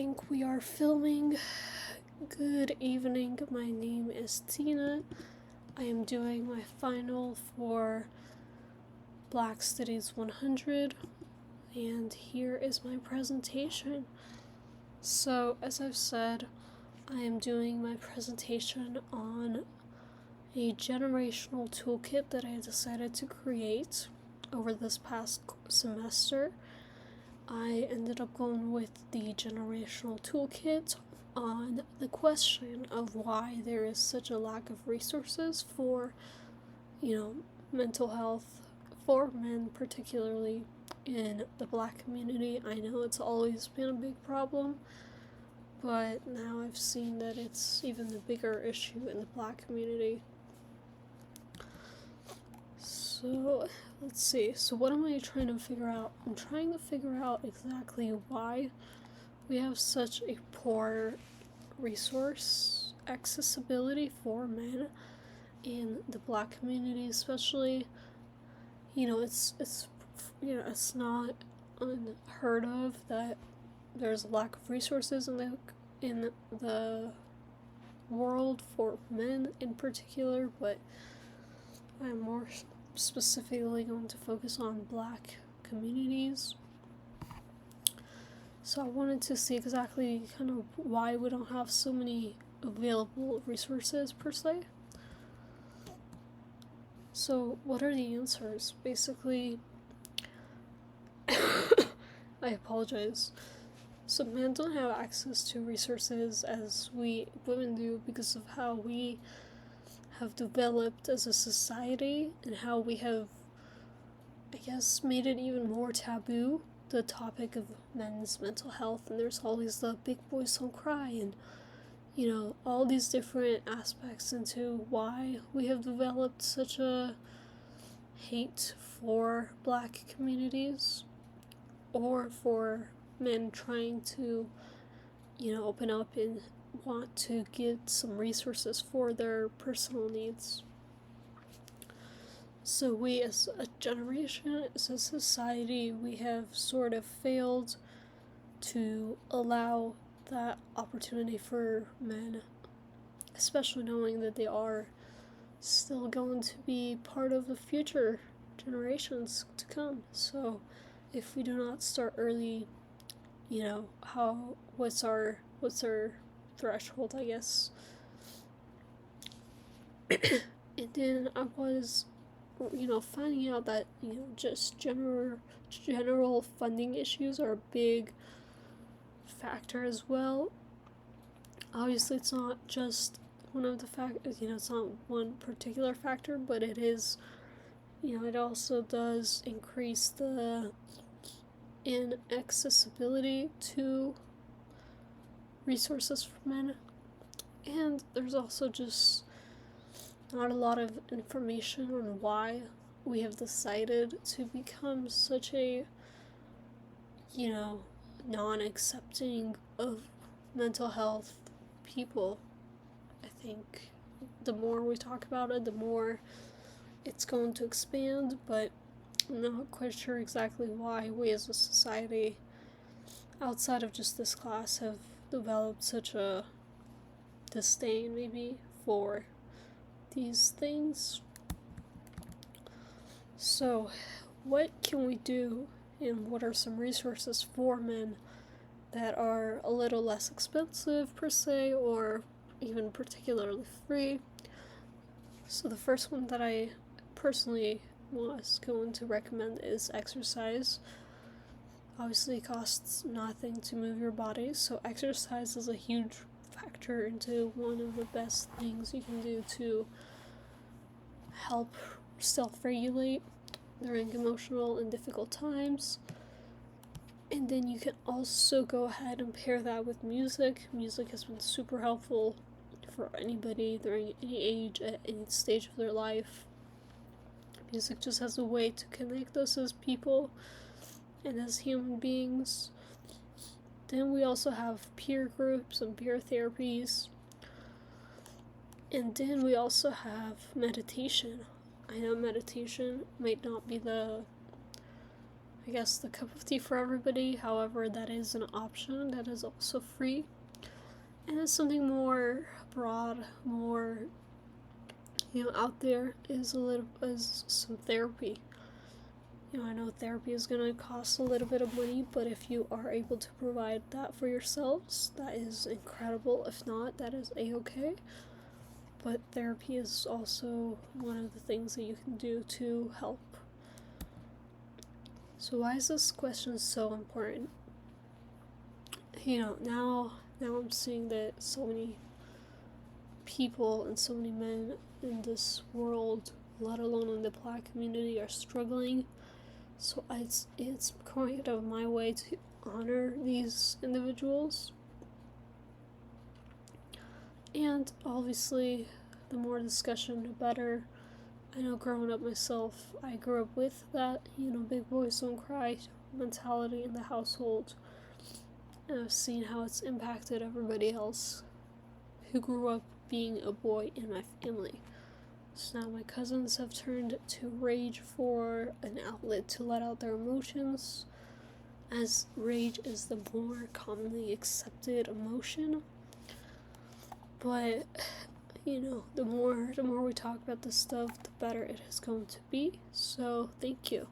Think we are filming. Good evening, my name is Tina. I am doing my final for Black Studies 100, and here is my presentation. So, as I've said, I am doing my presentation on a generational toolkit that I decided to create over this past semester. I ended up going with the generational toolkit on the question of why there is such a lack of resources for, mental health for men, particularly in the Black community. I know it's always been a big problem, but now I've seen that it's even a bigger issue in the Black community. So, let's see. So, what am I trying to figure out? I'm trying to figure out exactly why we have such a poor resource accessibility for men in the Black community, especially. It's not unheard of that there's a lack of resources in the world for men in particular, but I'm more specifically going to focus on Black communities. So I wanted to see exactly kind of why we don't have so many available resources per se. So what are the answers? Basically, I apologize. So men don't have access to resources as we women do because of how we have developed as a society and how we have, I guess, made it even more taboo, the topic of men's mental health. And there's always the big boys don't cry and, all these different aspects into why we have developed such a hate for Black communities or for men trying to, open up and want to get some resources for their personal needs. So we as a generation, as a society, we have sort of failed to allow that opportunity for men, especially knowing that they are still going to be part of the future generations to come. So if we do not start early, what's our threshold, I guess. And then I was, finding out that, just general funding issues are a big factor as well. Obviously, it's not just one of the factors, it's not one particular factor, but it is, it also does increase the inaccessibility to resources for men. And there's also just not a lot of information on why we have decided to become such a, non-accepting of mental health people. I think the more we talk about it, the more it's going to expand, but I'm not quite sure exactly why we as a society, outside of just this class, have developed such a disdain, maybe, for these things. So, what can we do, and what are some resources for men that are a little less expensive, per se, or even particularly free? So the first one that I personally was going to recommend is exercise. Obviously, it costs nothing to move your body, so exercise is a huge factor into one of the best things you can do to help self-regulate during emotional and difficult times. And then you can also go ahead and pair that with music. Music has been super helpful for anybody during any age, at any stage of their life. Music just has a way to connect us as people and as human beings. Then we also have peer groups and peer therapies. And then we also have meditation. I know meditation might not be the I guess, the cup of tea for everybody. However, that is an option that is also free. And it's something more broad, more, out there, is some therapy. I know therapy is going to cost a little bit of money, but if you are able to provide that for yourselves, that is incredible. If not, that is a-okay. But therapy is also one of the things that you can do to help. So why is this question so important? Now I'm seeing that so many people and so many men in this world, let alone in the Black community, are struggling. So it's kind of my way to honor these individuals. And obviously, the more discussion, the better. I know growing up myself, I grew up with that, big boys don't cry mentality in the household. And I've seen how it's impacted everybody else who grew up being a boy in my family. So now my cousins have turned to rage for an outlet to let out their emotions, as rage is the more commonly accepted emotion. But the more we talk about this stuff, the better it is going to be. So thank you.